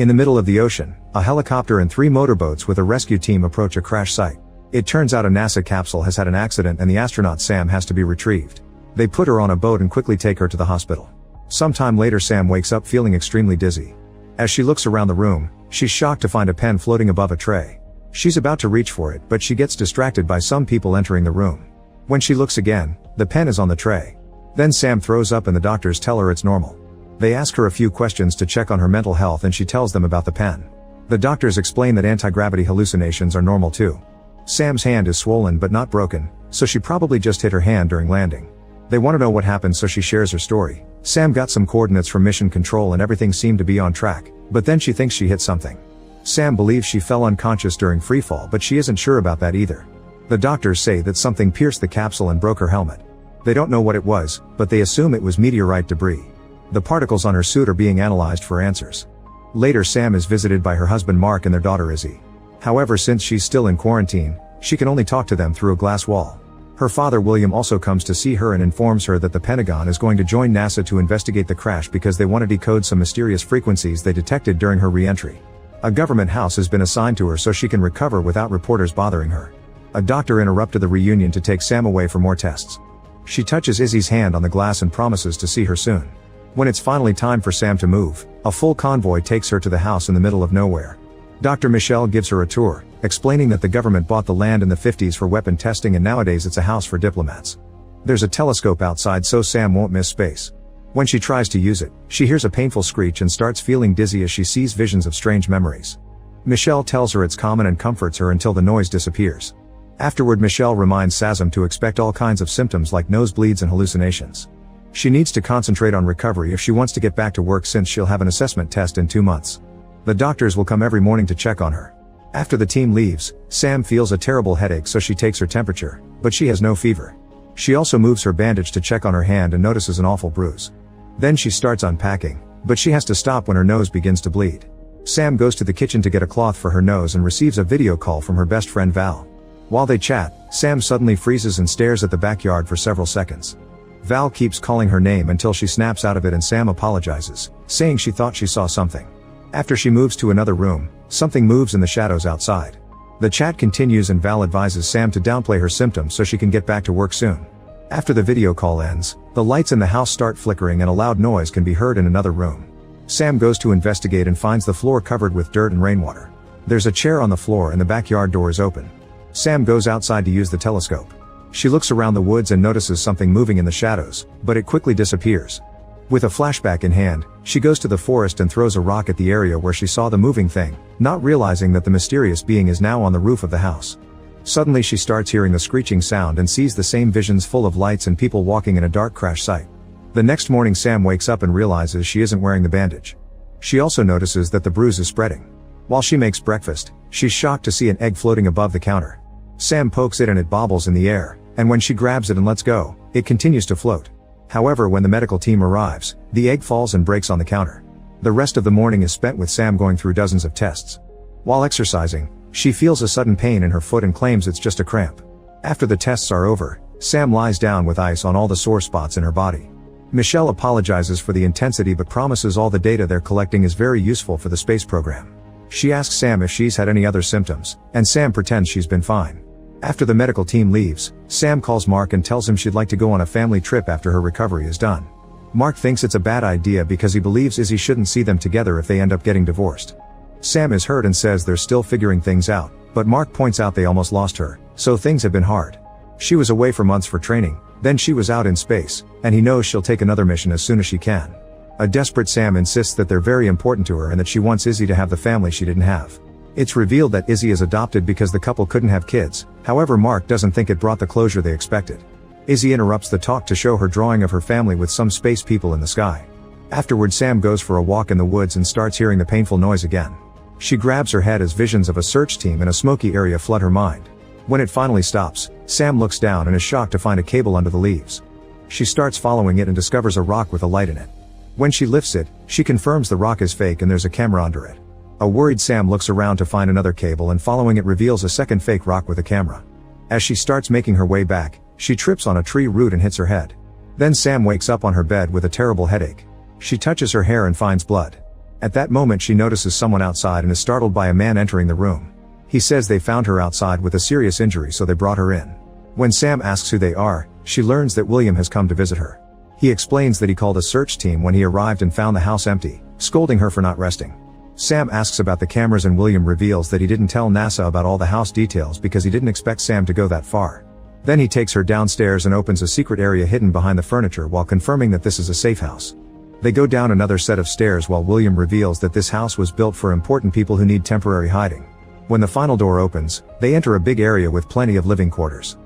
In the middle of the ocean, a helicopter and 3 motorboats with a rescue team approach a crash site. It turns out a NASA capsule has had an accident and the astronaut Sam has to be retrieved. They put her on a boat and quickly take her to the hospital. Sometime later Sam wakes up feeling extremely dizzy. As she looks around the room, she's shocked to find a pen floating above a tray. She's about to reach for it, but she gets distracted by some people entering the room. When she looks again, the pen is on the tray. Then Sam throws up and the doctors tell her it's normal. They ask her a few questions to check on her mental health and she tells them about the pen. The doctors explain that anti-gravity hallucinations are normal too. Sam's hand is swollen but not broken, so she probably just hit her hand during landing. They want to know what happened, so she shares her story. Sam got some coordinates from mission control and everything seemed to be on track, but then she thinks she hit something. Sam believes she fell unconscious during freefall, but she isn't sure about that either. The doctors say that something pierced the capsule and broke her helmet. They don't know what it was, but they assume it was meteorite debris. The particles on her suit are being analyzed for answers. Later Sam is visited by her husband Mark and their daughter Izzy. However, since she's still in quarantine, she can only talk to them through a glass wall. Her father William also comes to see her and informs her that the Pentagon is going to join NASA to investigate the crash because they want to decode some mysterious frequencies they detected during her re-entry. A government house has been assigned to her so she can recover without reporters bothering her. A doctor interrupted the reunion to take Sam away for more tests. She touches Izzy's hand on the glass and promises to see her soon. When it's finally time for Sam to move, a full convoy takes her to the house in the middle of nowhere. Dr. Michelle gives her a tour, explaining that the government bought the land in the 50s for weapon testing and nowadays it's a house for diplomats. There's a telescope outside so Sam won't miss space. When she tries to use it, she hears a painful screech and starts feeling dizzy as she sees visions of strange memories. Michelle tells her it's common and comforts her until the noise disappears. Afterward, Michelle reminds Sam to expect all kinds of symptoms like nosebleeds and hallucinations. She needs to concentrate on recovery if she wants to get back to work since she'll have an assessment test in 2 months. The doctors will come every morning to check on her. After the team leaves, Sam feels a terrible headache so she takes her temperature, but she has no fever. She also moves her bandage to check on her hand and notices an awful bruise. Then she starts unpacking, but she has to stop when her nose begins to bleed. Sam goes to the kitchen to get a cloth for her nose and receives a video call from her best friend Val. While they chat, Sam suddenly freezes and stares at the backyard for several seconds. Val keeps calling her name until she snaps out of it and Sam apologizes, saying she thought she saw something. After she moves to another room, something moves in the shadows outside. The chat continues and Val advises Sam to downplay her symptoms so she can get back to work soon. After the video call ends, the lights in the house start flickering and a loud noise can be heard in another room. Sam goes to investigate and finds the floor covered with dirt and rainwater. There's a chair on the floor and the backyard door is open. Sam goes outside to use the telescope. She looks around the woods and notices something moving in the shadows, but it quickly disappears. With a flashback in hand, she goes to the forest and throws a rock at the area where she saw the moving thing, not realizing that the mysterious being is now on the roof of the house. Suddenly she starts hearing the screeching sound and sees the same visions full of lights and people walking in a dark crash site. The next morning Sam wakes up and realizes she isn't wearing the bandage. She also notices that the bruise is spreading. While she makes breakfast, she's shocked to see an egg floating above the counter. Sam pokes it and it bobbles in the air, and when she grabs it and lets go, it continues to float. However, when the medical team arrives, the egg falls and breaks on the counter. The rest of the morning is spent with Sam going through dozens of tests. While exercising, she feels a sudden pain in her foot and claims it's just a cramp. After the tests are over, Sam lies down with ice on all the sore spots in her body. Michelle apologizes for the intensity but promises all the data they're collecting is very useful for the space program. She asks Sam if she's had any other symptoms, and Sam pretends she's been fine. After the medical team leaves, Sam calls Mark and tells him she'd like to go on a family trip after her recovery is done. Mark thinks it's a bad idea because he believes Izzy shouldn't see them together if they end up getting divorced. Sam is hurt and says they're still figuring things out, but Mark points out they almost lost her, so things have been hard. She was away for months for training, then she was out in space, and he knows she'll take another mission as soon as she can. A desperate Sam insists that they're very important to her and that she wants Izzy to have the family she didn't have. It's revealed that Izzy is adopted because the couple couldn't have kids, however Mark doesn't think it brought the closure they expected. Izzy interrupts the talk to show her drawing of her family with some space people in the sky. Afterward Sam goes for a walk in the woods and starts hearing the painful noise again. She grabs her head as visions of a search team in a smoky area flood her mind. When it finally stops, Sam looks down and is shocked to find a cable under the leaves. She starts following it and discovers a rock with a light in it. When she lifts it, she confirms the rock is fake and there's a camera under it. A worried Sam looks around to find another cable and following it reveals a second fake rock with a camera. As she starts making her way back, she trips on a tree root and hits her head. Then Sam wakes up on her bed with a terrible headache. She touches her hair and finds blood. At that moment she notices someone outside and is startled by a man entering the room. He says they found her outside with a serious injury, so they brought her in. When Sam asks who they are, she learns that William has come to visit her. He explains that he called a search team when he arrived and found the house empty, scolding her for not resting. Sam asks about the cameras and William reveals that he didn't tell NASA about all the house details because he didn't expect Sam to go that far. Then he takes her downstairs and opens a secret area hidden behind the furniture while confirming that this is a safe house. They go down another set of stairs while William reveals that this house was built for important people who need temporary hiding. When the final door opens, they enter a big area with plenty of living quarters.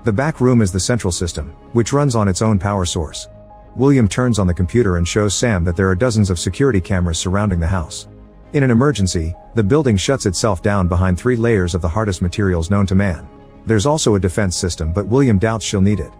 The back room is the central system, which runs on its own power source. William turns on the computer and shows Sam that there are dozens of security cameras surrounding the house. In an emergency, the building shuts itself down behind 3 layers of the hardest materials known to man. There's also a defense system, but William doubts she'll need it.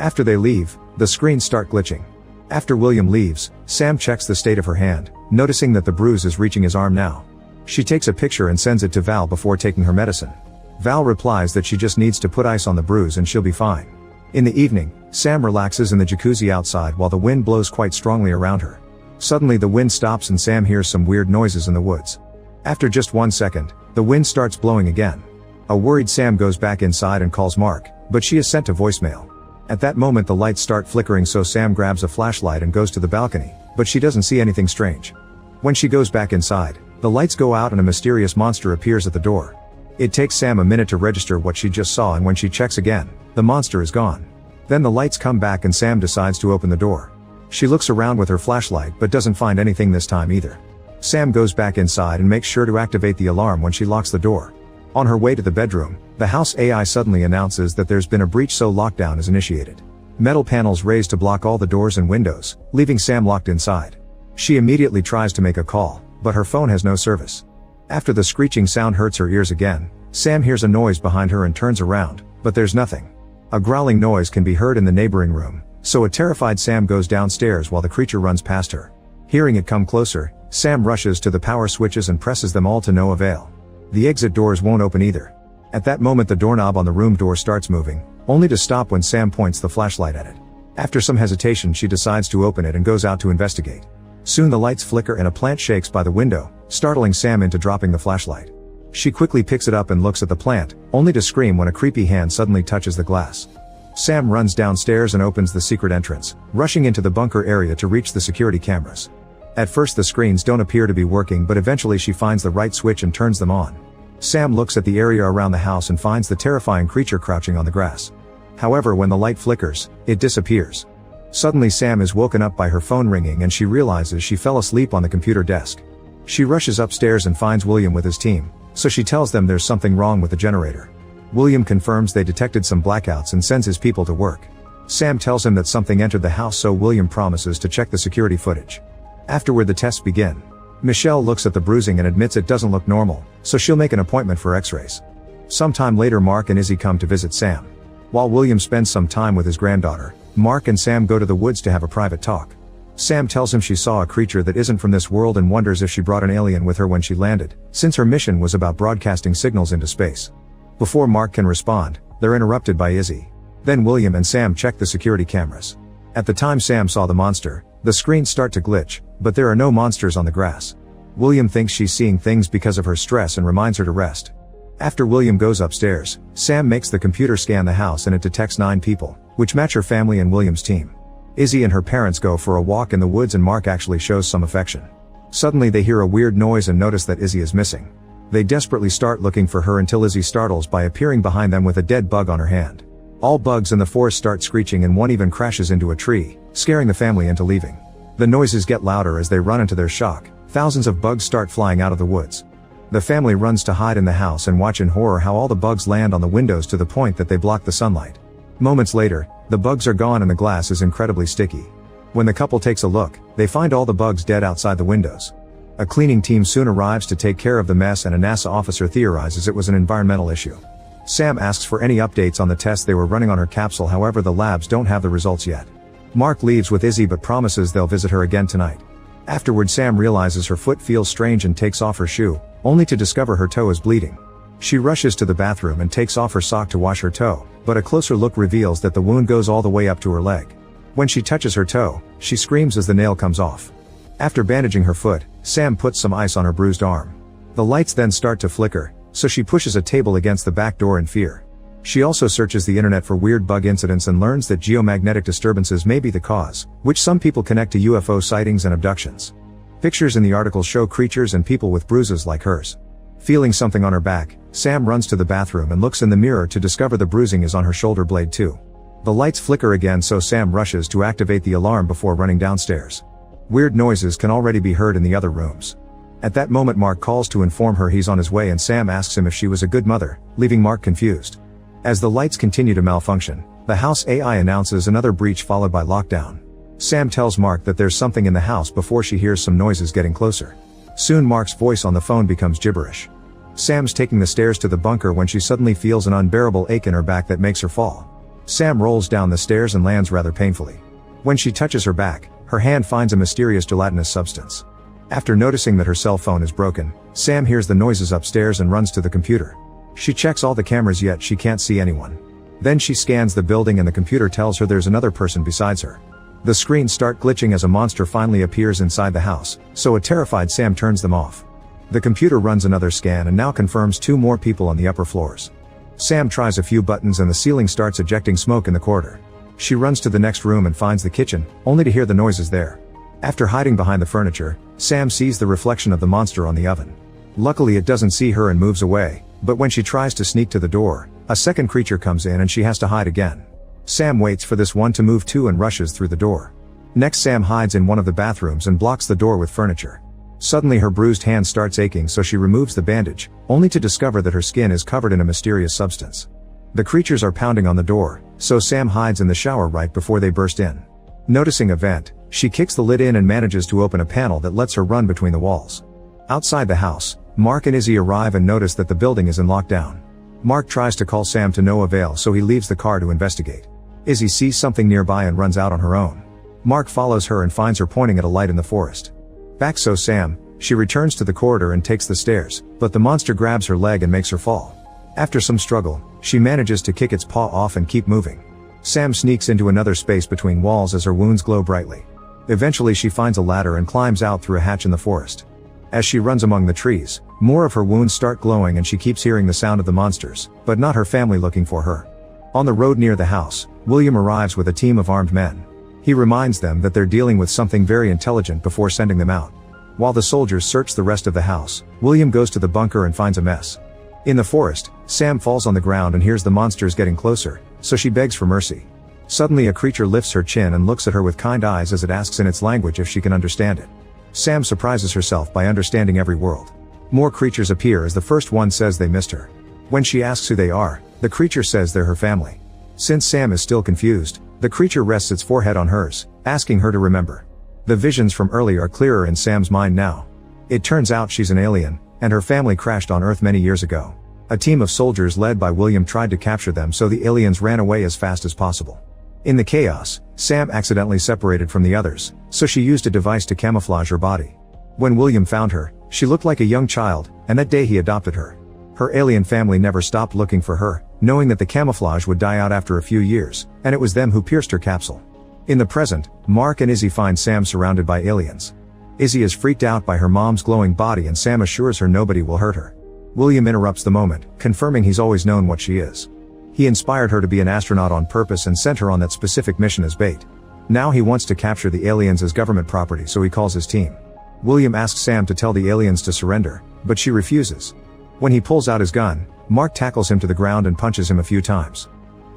After they leave, the screens start glitching. After William leaves, Sam checks the state of her hand, noticing that the bruise is reaching his arm now. She takes a picture and sends it to Val before taking her medicine. Val replies that she just needs to put ice on the bruise and she'll be fine. In the evening, Sam relaxes in the jacuzzi outside while the wind blows quite strongly around her. Suddenly the wind stops and Sam hears some weird noises in the woods. After just 1 second, the wind starts blowing again. A worried Sam goes back inside and calls Mark, but she is sent to voicemail. At that moment the lights start flickering, so Sam grabs a flashlight and goes to the balcony, but she doesn't see anything strange. When she goes back inside, the lights go out and a mysterious monster appears at the door. It takes Sam a minute to register what she just saw, and when she checks again, the monster is gone. Then the lights come back and Sam decides to open the door. She looks around with her flashlight but doesn't find anything this time either. Sam goes back inside and makes sure to activate the alarm when she locks the door. On her way to the bedroom, the house AI suddenly announces that there's been a breach, so lockdown is initiated. Metal panels raise to block all the doors and windows, leaving Sam locked inside. She immediately tries to make a call, but her phone has no service. After the screeching sound hurts her ears again, Sam hears a noise behind her and turns around, but there's nothing. A growling noise can be heard in the neighboring room, so a terrified Sam goes downstairs while the creature runs past her. Hearing it come closer, Sam rushes to the power switches and presses them all to no avail. The exit doors won't open either. At that moment the doorknob on the room door starts moving, only to stop when Sam points the flashlight at it. After some hesitation she decides to open it and goes out to investigate. Soon the lights flicker and a plant shakes by the window, startling Sam into dropping the flashlight. She quickly picks it up and looks at the plant, only to scream when a creepy hand suddenly touches the glass. Sam runs downstairs and opens the secret entrance, rushing into the bunker area to reach the security cameras. At first the screens don't appear to be working, but eventually she finds the right switch and turns them on. Sam looks at the area around the house and finds the terrifying creature crouching on the grass. However, when the light flickers, it disappears. Suddenly Sam is woken up by her phone ringing and she realizes she fell asleep on the computer desk. She rushes upstairs and finds William with his team, so she tells them there's something wrong with the generator. William confirms they detected some blackouts and sends his people to work. Sam tells him that something entered the house, so William promises to check the security footage. Afterward the tests begin. Michelle looks at the bruising and admits it doesn't look normal, so she'll make an appointment for x-rays. Sometime later Mark and Izzy come to visit Sam. While William spends some time with his granddaughter, Mark and Sam go to the woods to have a private talk. Sam tells him she saw a creature that isn't from this world and wonders if she brought an alien with her when she landed, since her mission was about broadcasting signals into space. Before Mark can respond, they're interrupted by Izzy. Then William and Sam check the security cameras. At the time Sam saw the monster, the screens start to glitch, but there are no monsters on the grass. William thinks she's seeing things because of her stress and reminds her to rest. After William goes upstairs, Sam makes the computer scan the house and it detects 9 people, which match her family and William's team. Izzy and her parents go for a walk in the woods and Mark actually shows some affection. Suddenly they hear a weird noise and notice that Izzy is missing. They desperately start looking for her until Izzy startles by appearing behind them with a dead bug on her hand. All bugs in the forest start screeching and one even crashes into a tree, scaring the family into leaving. The noises get louder as they run into their shock. Thousands of bugs start flying out of the woods. The family runs to hide in the house and watch in horror how all the bugs land on the windows to the point that they block the sunlight. Moments later, the bugs are gone and the glass is incredibly sticky. When the couple takes a look, they find all the bugs dead outside the windows. A cleaning team soon arrives to take care of the mess and a NASA officer theorizes it was an environmental issue. Sam asks for any updates on the tests they were running on her capsule, however the labs don't have the results yet. Mark leaves with Izzy but promises they'll visit her again tonight. Afterward Sam realizes her foot feels strange and takes off her shoe, only to discover her toe is bleeding. She rushes to the bathroom and takes off her sock to wash her toe, but a closer look reveals that the wound goes all the way up to her leg. When she touches her toe, she screams as the nail comes off. After bandaging her foot, Sam puts some ice on her bruised arm. The lights then start to flicker, so she pushes a table against the back door in fear. She also searches the internet for weird bug incidents and learns that geomagnetic disturbances may be the cause, which some people connect to UFO sightings and abductions. Pictures in the article show creatures and people with bruises like hers. Feeling something on her back, Sam runs to the bathroom and looks in the mirror to discover the bruising is on her shoulder blade too. The lights flicker again, so Sam rushes to activate the alarm before running downstairs. Weird noises can already be heard in the other rooms. At that moment, Mark calls to inform her he's on his way, and Sam asks him if she was a good mother, leaving Mark confused. As the lights continue to malfunction, the house AI announces another breach followed by lockdown. Sam tells Mark that there's something in the house before she hears some noises getting closer. Soon Mark's voice on the phone becomes gibberish. Sam's taking the stairs to the bunker when she suddenly feels an unbearable ache in her back that makes her fall. Sam rolls down the stairs and lands rather painfully. When she touches her back, her hand finds a mysterious gelatinous substance. After noticing that her cell phone is broken, Sam hears the noises upstairs and runs to the computer. She checks all the cameras, yet she can't see anyone. Then she scans the building and the computer tells her there's another person besides her. The screens start glitching as a monster finally appears inside the house, so a terrified Sam turns them off. The computer runs another scan and now confirms 2 more people on the upper floors. Sam tries a few buttons and the ceiling starts ejecting smoke in the corridor. She runs to the next room and finds the kitchen, only to hear the noises there. After hiding behind the furniture, Sam sees the reflection of the monster on the oven. Luckily it doesn't see her and moves away, but when she tries to sneak to the door, a second creature comes in and she has to hide again. Sam waits for this one to move too and rushes through the door. Next, Sam hides in one of the bathrooms and blocks the door with furniture. Suddenly her bruised hand starts aching, so she removes the bandage, only to discover that her skin is covered in a mysterious substance. The creatures are pounding on the door, so Sam hides in the shower right before they burst in. Noticing a vent, she kicks the lid in and manages to open a panel that lets her run between the walls. Outside the house, Mark and Izzy arrive and notice that the building is in lockdown. Mark tries to call Sam to no avail, so he leaves the car to investigate. Izzy sees something nearby and runs out on her own. Mark follows her and finds her pointing at a light in the forest. Back so Sam, she returns to the corridor and takes the stairs, but the monster grabs her leg and makes her fall. After some struggle, she manages to kick its paw off and keep moving. Sam sneaks into another space between walls as her wounds glow brightly. Eventually she finds a ladder and climbs out through a hatch in the forest. As she runs among the trees, more of her wounds start glowing and she keeps hearing the sound of the monsters, but not her family looking for her. On the road near the house, William arrives with a team of armed men. He reminds them that they're dealing with something very intelligent before sending them out. While the soldiers search the rest of the house, William goes to the bunker and finds a mess. In the forest, Sam falls on the ground and hears the monsters getting closer, so she begs for mercy. Suddenly a creature lifts her chin and looks at her with kind eyes as it asks in its language if she can understand it. Sam surprises herself by understanding every word. More creatures appear as the first one says they missed her. When she asks who they are, the creature says they're her family. Since Sam is still confused, the creature rests its forehead on hers, asking her to remember. The visions from earlier are clearer in Sam's mind now. It turns out she's an alien, and her family crashed on Earth many years ago. A team of soldiers led by William tried to capture them, so the aliens ran away as fast as possible. In the chaos, Sam accidentally separated from the others, so she used a device to camouflage her body. When William found her, she looked like a young child, and that day he adopted her. Her alien family never stopped looking for her, knowing that the camouflage would die out after a few years, and it was them who pierced her capsule. In the present, Mark and Izzy find Sam surrounded by aliens. Izzy is freaked out by her mom's glowing body and Sam assures her nobody will hurt her. William interrupts the moment, confirming he's always known what she is. He inspired her to be an astronaut on purpose and sent her on that specific mission as bait. Now he wants to capture the aliens as government property, so he calls his team. William asks Sam to tell the aliens to surrender, but she refuses. When he pulls out his gun, Mark tackles him to the ground and punches him a few times.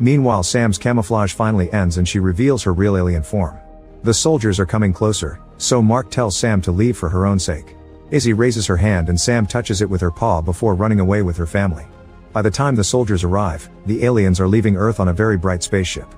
Meanwhile, Sam's camouflage finally ends and she reveals her real alien form. The soldiers are coming closer, so Mark tells Sam to leave for her own sake. Izzy raises her hand and Sam touches it with her paw before running away with her family. By the time the soldiers arrive, the aliens are leaving Earth on a very bright spaceship.